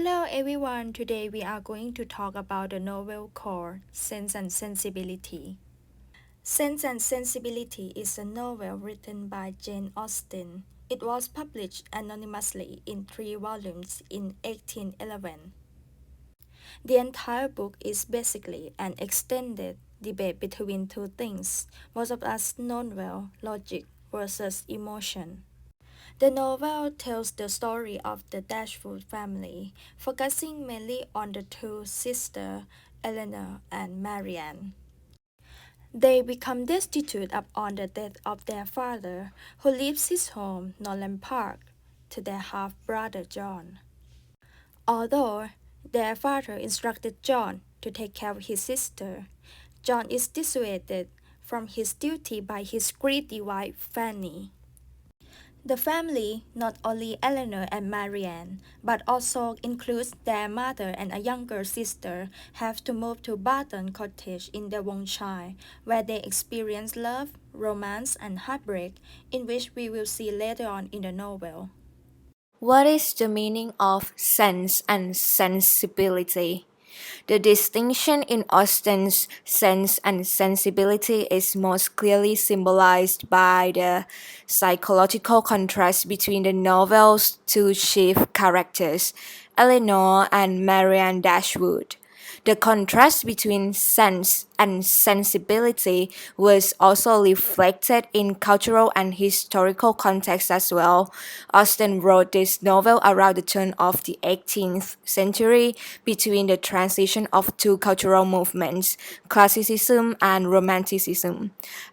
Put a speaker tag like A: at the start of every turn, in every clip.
A: Hello everyone, today we are going to talk about the novel called Sense and Sensibility. Sense and Sensibility is a novel written by Jane Austen. It was published anonymously in 3 volumes in 1811. The entire book is basically an extended debate between two things most of us know well: logic versus emotion. The novel tells the story of the Dashwood family, focusing mainly on the two sisters, Eleanor and Marianne. They become destitute upon the death of their father, who leaves his home, Nolan Park, to their half-brother John. Although their father instructed John to take care of his sister, John is dissuaded from his duty by his greedy wife Fanny. The family, not only Eleanor and Marianne, but also includes their mother and a younger sister, have to move to Barton Cottage in Devonshire, where they experience love, romance, and heartbreak, in which we will see later on in the novel.
B: What is the meaning of sense and sensibility? The distinction in Austen's sense and sensibility is most clearly symbolized by the psychological contrast between the novel's two chief characters, Eleanor and Marianne Dashwood. The contrast between sense and sensibility was also reflected in cultural and historical context as well. Austen wrote this novel around the turn of the 18th century between the transition of two cultural movements, classicism and romanticism.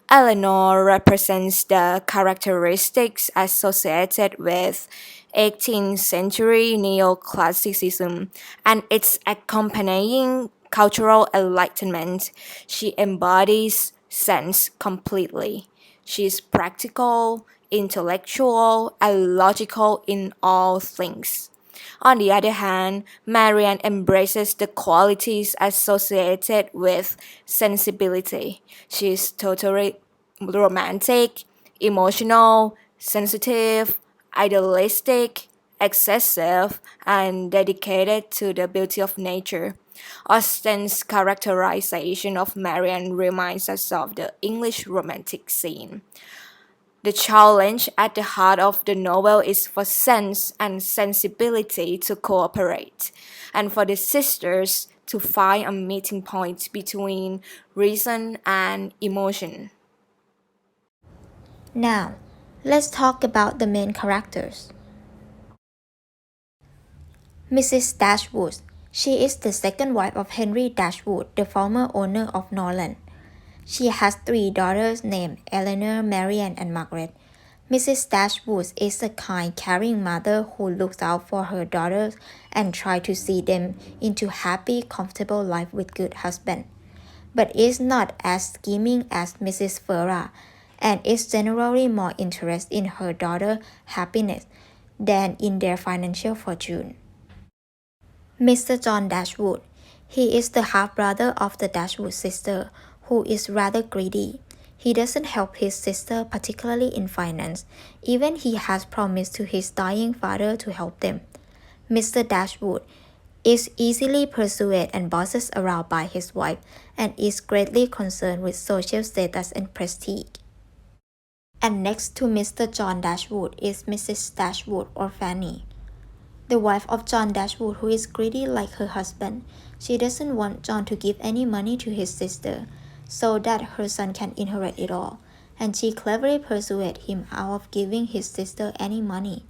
B: Eleanor represents the characteristics associated with 18th century neoclassicism and its accompanying cultural enlightenment. She embodies sense completely. She is practical, intellectual, and logical in all things. On the other hand, Marianne embraces the qualities associated with sensibility. She is totally romantic, emotional, sensitive, idealistic, excessive, and dedicated to the beauty of nature. Austen's characterization of Marianne reminds us of the English romantic scene. The challenge at the heart of the novel is for sense and sensibility to cooperate, and for the sisters to find a meeting point between reason and emotion.
C: Now, let's talk about the main characters. Mrs. Dashwood. She is the second wife of Henry Dashwood, the former owner of Norland. She has 3 daughters named Eleanor, Marianne, and Margaret. Mrs. Dashwood is a kind, caring mother who looks out for her daughters and tries to see them into happy, comfortable life with good husband, but is not as scheming as Mrs. Farrar, and is generally more interested in her daughter's happiness than in their financial fortune. Mr. John Dashwood. He is the half-brother of the Dashwood sister, who is rather greedy. He doesn't help his sister particularly in finance, even he has promised to his dying father to help them. Mr. Dashwood is easily pursued and bosses around by his wife, and is greatly concerned with social status and prestige. And next to Mr. John Dashwood is Mrs. Dashwood or Fanny, the wife of John Dashwood, who is greedy like her husband. She doesn't want John to give any money to his sister, so that her son can inherit it all, and she cleverly persuades him out of giving his sister any money.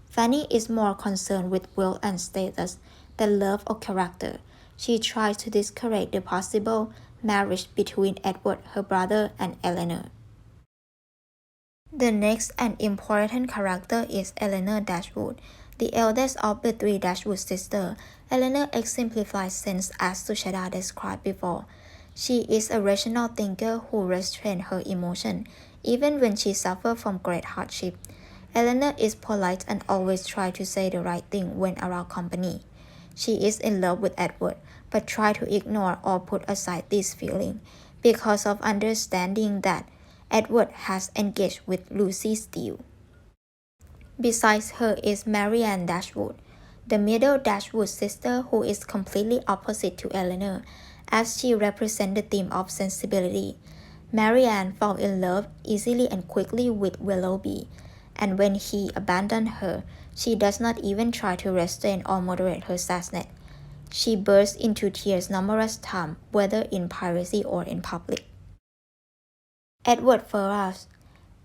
C: Fanny is more concerned with wealth and status than love or character. She tries to discourage the possible marriage between Edward, her brother, and Eleanor. The next and important character is Eleanor Dashwood, the eldest of the 3 Dashwood sisters. Eleanor exemplifies sense as Sucheta described before. She is a rational thinker who restrains her emotion, even when she suffers from great hardship. Eleanor is polite and always tries to say the right thing when around company. She is in love with Edward, but tries to ignore or put aside this feeling because of understanding that Edward has engaged with Lucy Steele. Besides her is Marianne Dashwood, the middle Dashwood sister who is completely opposite to Eleanor, as she represents the theme of sensibility. Marianne falls in love easily and quickly with Willoughby, and when he abandons her, she does not even try to restrain or moderate her sadness. She bursts into tears numerous times, whether in privacy or in public. Edward Ferrars.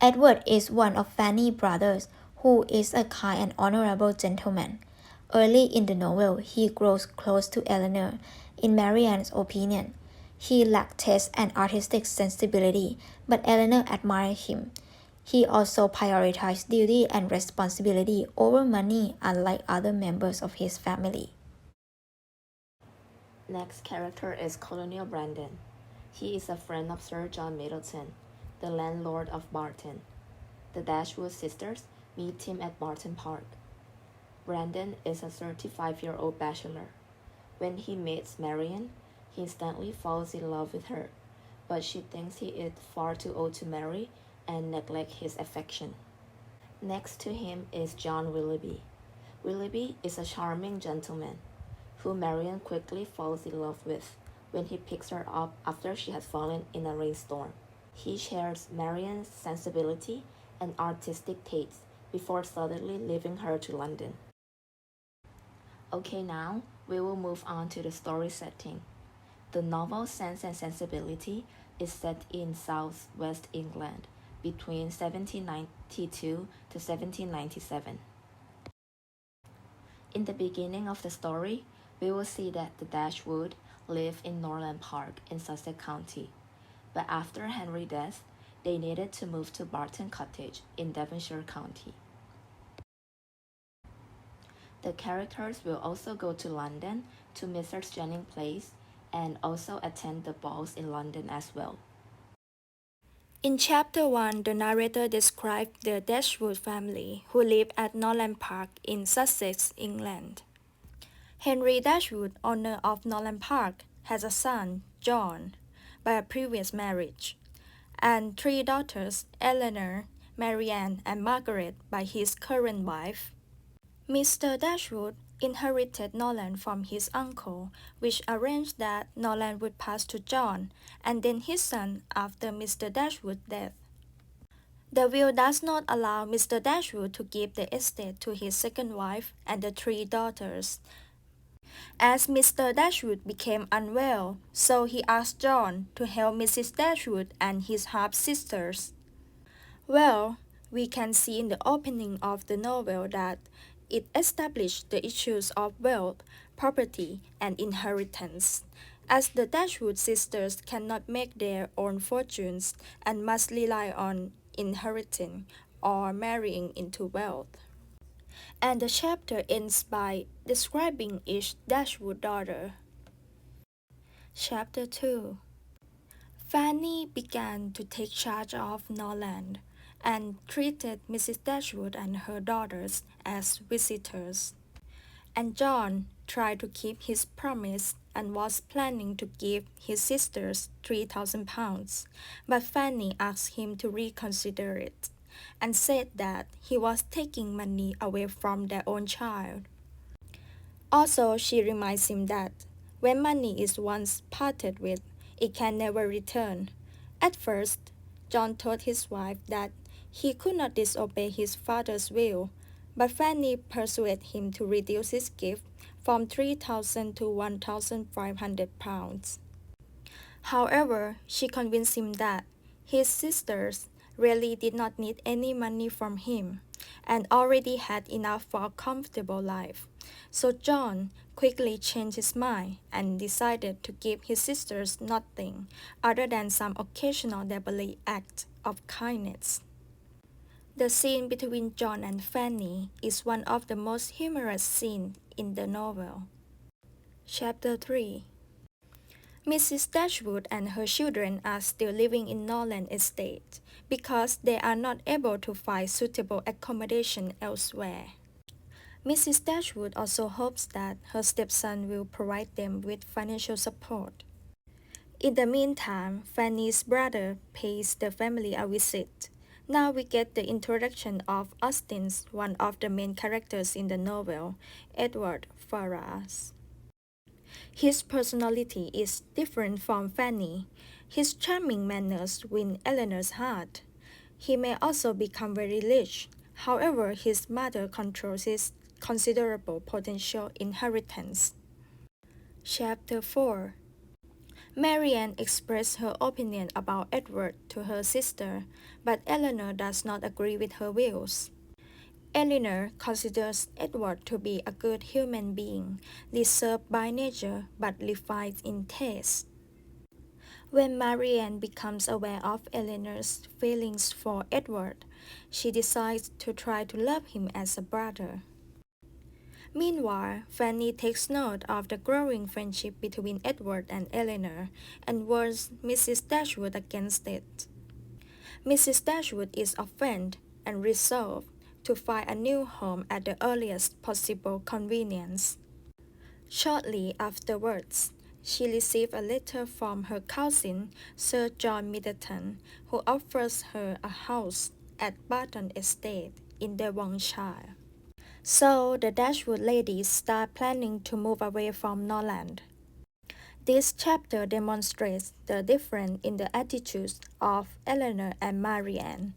C: Edward is one of Fanny's brothers, who is a kind and honorable gentleman. Early in the novel, he grows close to Eleanor. In Marianne's opinion, he lacks taste and artistic sensibility, but Eleanor admires him. He also prioritizes duty and responsibility over money, unlike other members of his family.
D: Next character is Colonel Brandon. He is a friend of Sir John Middleton, the landlord of Barton. The Dashwood sisters meet him at Barton Park. Brandon is a 35-year-old bachelor. When he meets Marian, he instantly falls in love with her, but she thinks he is far too old to marry and neglects his affection. Next to him is John Willoughby. Willoughby is a charming gentleman who Marian quickly falls in love with when he picks her up after she has fallen in a rainstorm. He shares Marian's sensibility and artistic tastes before suddenly leaving her to London. Okay, now we will move on to the story setting. The novel Sense and Sensibility is set in southwest England between 1792 to 1797. In the beginning of the story, we will see that the Dashwood live in Norland Park in Sussex County, but after Henry's death, they needed to move to Barton Cottage in Devonshire County. The characters will also go to London to Mrs. Jennings' place and also attend the balls in London as well.
A: In Chapter 1, the narrator described the Dashwood family who lived at Norland Park in Sussex, England. Henry Dashwood, owner of Norland Park, has a son, John, by a previous marriage, and three daughters, Eleanor, Marianne, and Margaret, by his current wife. Mr. Dashwood inherited Norland from his uncle, which arranged that Norland would pass to John, and then his son after Mr. Dashwood's death. The will does not allow Mr. Dashwood to give the estate to his second wife and the three daughters. As Mr. Dashwood became unwell, so he asked John to help Mrs. Dashwood and his half-sisters. Well, we can see in the opening of the novel that it established the issues of wealth, property, and inheritance, as the Dashwood sisters cannot make their own fortunes and must rely on inheriting or marrying into wealth. And the chapter ends by describing each Dashwood daughter. Chapter 2. Fanny began to take charge of Norland and treated Mrs. Dashwood and her daughters as visitors. And John tried to keep his promise and was planning to give his sisters £3,000, but Fanny asked him to reconsider it and said that he was taking money away from their own child. Also, she reminds him that when money is once parted with, it can never return. At first, John told his wife that he could not disobey his father's will, but Fanny persuaded him to reduce his gift from £3,000 to £1,500. However, she convinced him that his sisters really did not need any money from him and already had enough for a comfortable life. So John quickly changed his mind and decided to give his sisters nothing other than some occasional neighborly act of kindness. The scene between John and Fanny is one of the most humorous scenes in the novel. Chapter 3. Mrs. Dashwood and her children are still living in Norland Estate because they are not able to find suitable accommodation elsewhere. Mrs. Dashwood also hopes that her stepson will provide them with financial support. In the meantime, Fanny's brother pays the family a visit. Now we get the introduction of Austen's one of the main characters in the novel, Edward Ferrars. His personality is different from Fanny. His charming manners win Eleanor's heart. He may also become very rich. However, his mother controls his considerable potential inheritance. Chapter 4. Marianne expressed her opinion about Edward to her sister, but Eleanor does not agree with her views. Eleanor considers Edward to be a good human being, reserved by nature but refined in taste. When Marianne becomes aware of Eleanor's feelings for Edward, she decides to try to love him as a brother. Meanwhile, Fanny takes note of the growing friendship between Edward and Eleanor and warns Mrs. Dashwood against it. Mrs. Dashwood is offended and resolved to find a new home at the earliest possible convenience. Shortly afterwards, she received a letter from her cousin, Sir John Middleton, who offers her a house at Barton Estate in Devonshire. So the Dashwood ladies start planning to move away from Norland. This chapter demonstrates the difference in the attitudes of Eleanor and Marianne.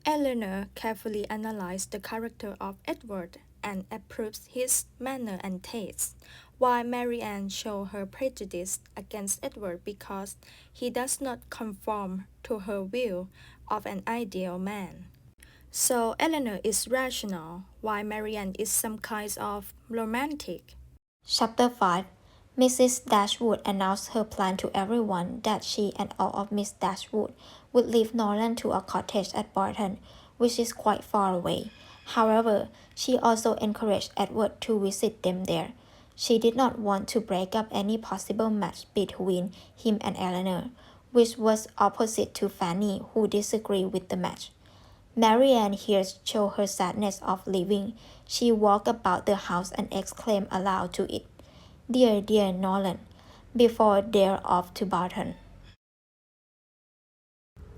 A: Eleanor carefully analyzed the character of Edward and approves his manner and tastes, while Marianne shows her prejudice against Edward because he does not conform to her view of an ideal man. So Eleanor is rational, while Marianne is some kind of romantic.
C: Chapter 5. Mrs. Dashwood announced her plan to everyone that she and all of Miss Dashwood would leave Norland to a cottage at Barton, which is quite far away. However, she also encouraged Edward to visit them there. She did not want to break up any possible match between him and Eleanor, which was opposite to Fanny, who disagreed with the match. Marianne here showed her sadness of leaving. She walked about the house and exclaimed aloud to it, "Dear, dear Norland," before they're off to Barton.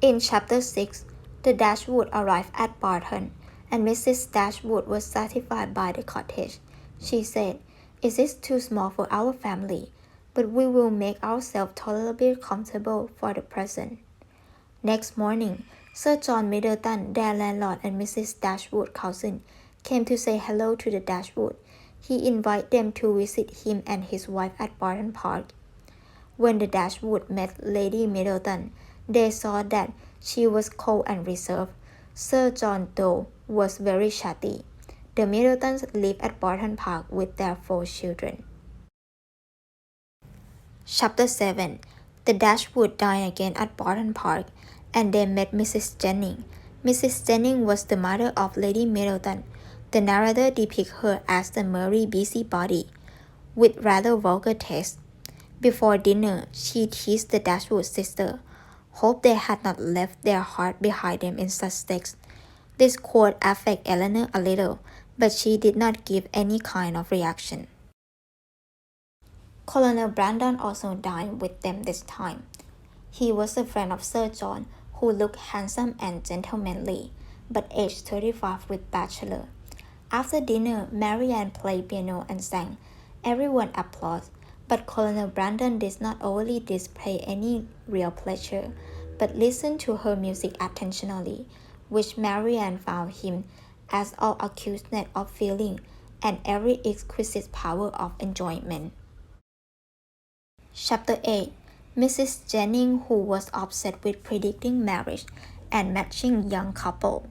C: In Chapter 6, the Dashwood arrived at Barton, and Mrs. Dashwood was satisfied by the cottage. She said, "It is too small for our family, but we will make ourselves tolerably comfortable for the present." Next morning, Sir John Middleton, their landlord and Mrs. Dashwood's cousin, came to say hello to the Dashwood. He invited them to visit him and his wife at Barton Park. When the Dashwood met Lady Middleton, they saw that she was cold and reserved. Sir John, though, was very chatty. The Middletons lived at Barton Park with their 4 children. Chapter 7. The Dashwood dined again at Barton Park, and they met Mrs. Jennings. Mrs. Jennings was the mother of Lady Middleton. The narrator depicts her as the merry busybody, with rather vulgar taste. Before dinner, she teased the Dashwood sister. Hope they had not left their heart behind them in such stakes. This quote affected Eleanor a little, but she did not give any kind of reaction. Colonel Brandon also dined with them this time. He was a friend of Sir John, who looked handsome and gentlemanly, but aged 35 with bachelor. After dinner, Marianne played piano and sang. Everyone applauded, but Colonel Brandon did not overly display any real pleasure, but listened to her music attentionally, which Marianne found him as all acuteness of feeling and every exquisite power of enjoyment. Chapter 8. Mrs. Jennings, who was obsessed with predicting marriage and matching young couple,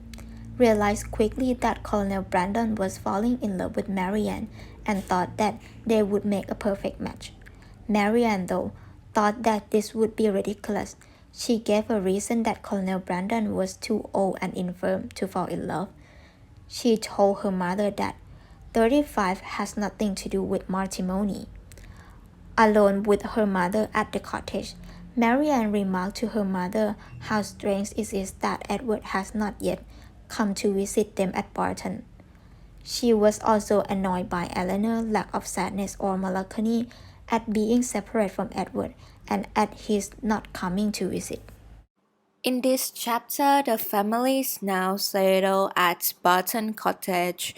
C: realized quickly that Colonel Brandon was falling in love with Marianne and thought that they would make a perfect match. Marianne, though, thought that this would be ridiculous. She gave a reason that Colonel Brandon was too old and infirm to fall in love. She told her mother that 35 has nothing to do with matrimony. Alone with her mother at the cottage, Marianne remarked to her mother how strange it is that Edward has not yet come to visit them at Barton. She was also annoyed by Eleanor's lack of sadness or melancholy at being separate from Edward and at his not coming to visit.
B: In this chapter, the families now settle at Barton Cottage.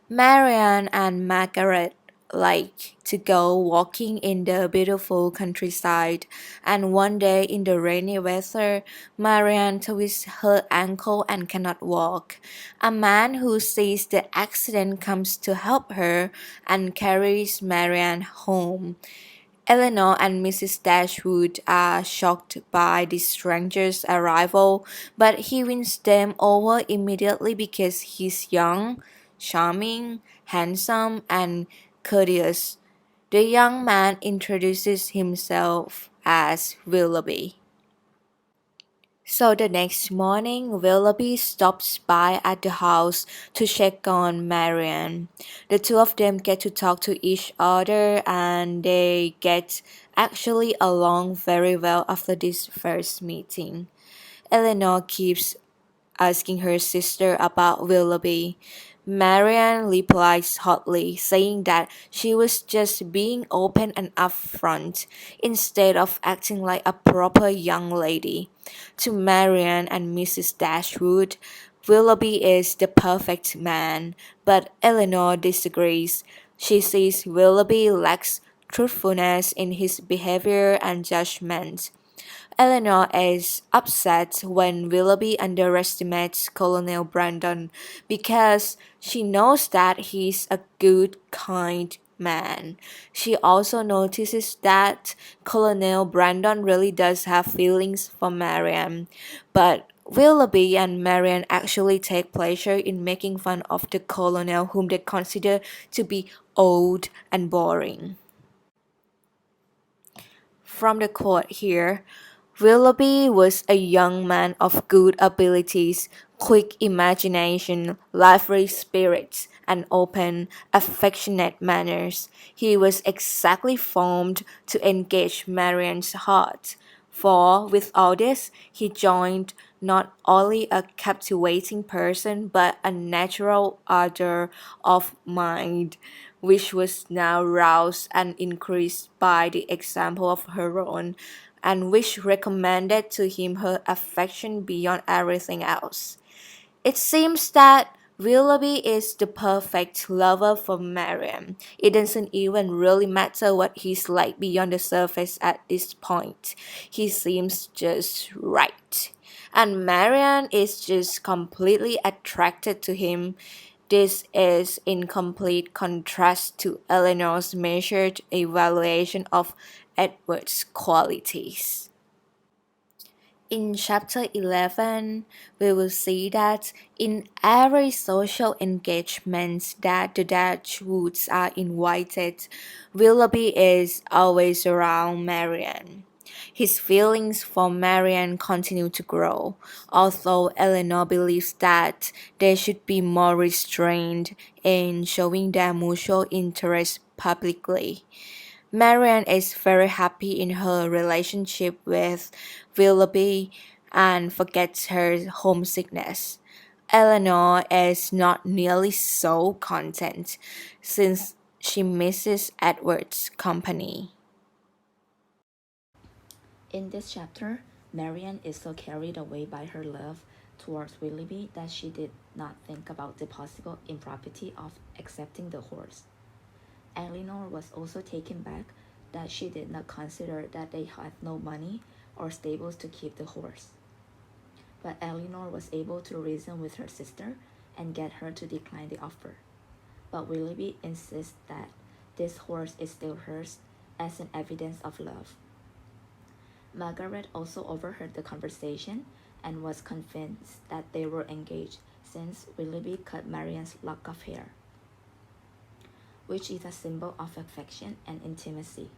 B: Marianne and Margaret like to go walking in the beautiful countryside, and one day in the rainy weather, Marianne twists her ankle and cannot walk. A man who sees the accident comes to help her and carries Marianne home. Eleanor and Mrs. Dashwood are shocked by the stranger's arrival, but he wins them over immediately because he's young, charming, handsome, and courteous. The young man introduces himself as Willoughby. So the next morning, Willoughby stops by at the house to check on Marianne. The two of them get to talk to each other and they get actually along very well after this first meeting. Eleanor keeps asking her sister about Willoughby. Marianne replies hotly, saying that she was just being open and upfront instead of acting like a proper young lady. To Marianne and Mrs. Dashwood, Willoughby is the perfect man, but Eleanor disagrees. She says Willoughby lacks truthfulness in his behavior and judgment. Eleanor is upset when Willoughby underestimates Colonel Brandon because she knows that he's a good, kind man. She also notices that Colonel Brandon really does have feelings for Marianne, but Willoughby and Marianne actually take pleasure in making fun of the colonel whom they consider to be old and boring. From the quote here, Willoughby was a young man of good abilities, quick imagination, lively spirits, and open, affectionate manners. He was exactly formed to engage Marianne's heart. For with all this, he joined not only a captivating person but a natural ardor of mind, which was now roused and increased by the example of her own, and which recommended to him her affection beyond everything else. It seems that Willoughby is the perfect lover for Marianne. It doesn't even really matter what he's like beyond the surface at this point. He seems just right. And Marianne is just completely attracted to him. This is in complete contrast to Eleanor's measured evaluation of Edward's qualities. In chapter 11, we will see that in every social engagement that the Dashwoods are invited, Willoughby is always around Marianne. His feelings for Marianne continue to grow, although Eleanor believes that they should be more restrained in showing their mutual interest publicly. Marianne is very happy in her relationship with Willoughby and forgets her homesickness. Eleanor is not nearly so content since she misses Edward's company.
D: In this chapter, Marianne is so carried away by her love towards Willoughby that she did not think about the possible impropriety of accepting the horse. Eleanor was also taken back that she did not consider that they had no money or stables to keep the horse. But Eleanor was able to reason with her sister and get her to decline the offer. But Willoughby insists that this horse is still hers as an evidence of love. Margaret also overheard the conversation and was convinced that they were engaged since Willoughby cut Marianne's lock of hair, which is a symbol of affection and intimacy,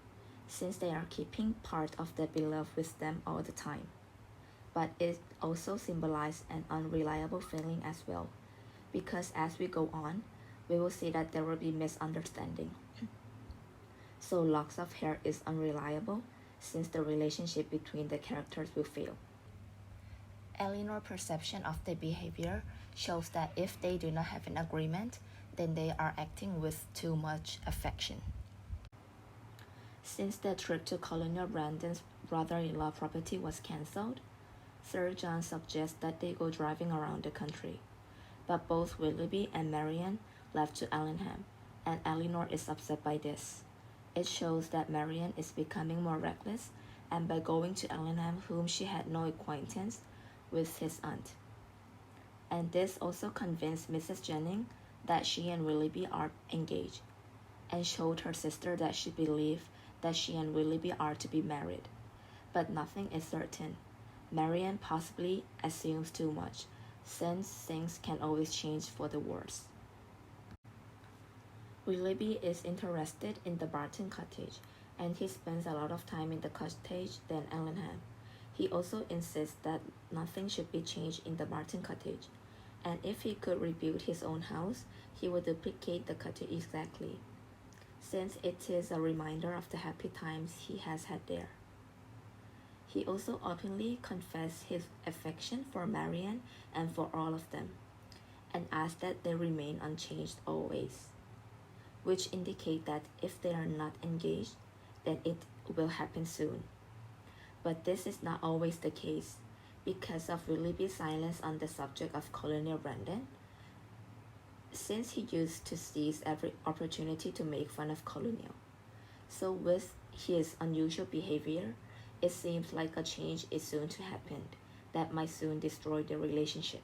D: since they are keeping part of the beloved with them all the time. But it also symbolizes an unreliable feeling as well, because as we go on, we will see that there will be misunderstanding. So locks of hair is unreliable, since the relationship between the characters will fail. Eleanor's perception of the behavior shows that if they do not have an agreement, then they are acting with too much affection. Since the trip to Colonel Brandon's brother-in-law property was cancelled, Sir John suggests that they go driving around the country, but both Willoughby and Marianne left to Allenham, and Elinor is upset by this. It shows that Marianne is becoming more reckless, and by going to Allenham, whom she had no acquaintance with his aunt. And this also convinced Mrs. Jennings that she and Willoughby are engaged, and showed her sister that she believed that she and Willoughby are to be married. But nothing is certain. Marianne possibly assumes too much, since things can always change for the worse. Willoughby is interested in the Barton cottage, and he spends a lot of time in the cottage than Allenham. He also insists that nothing should be changed in the Barton cottage, and if he could rebuild his own house, he would duplicate the cottage exactly, since it is a reminder of the happy times he has had there. He also openly confessed his affection for Marianne and for all of them, and asked that they remain unchanged always, which indicate that if they are not engaged, then it will happen soon. But this is not always the case, because of Willoughby's silence on the subject of Colonel Brandon, since he used to seize every opportunity to make fun of Colonel. So with his unusual behavior, it seems like a change is soon to happen that might soon destroy the relationship.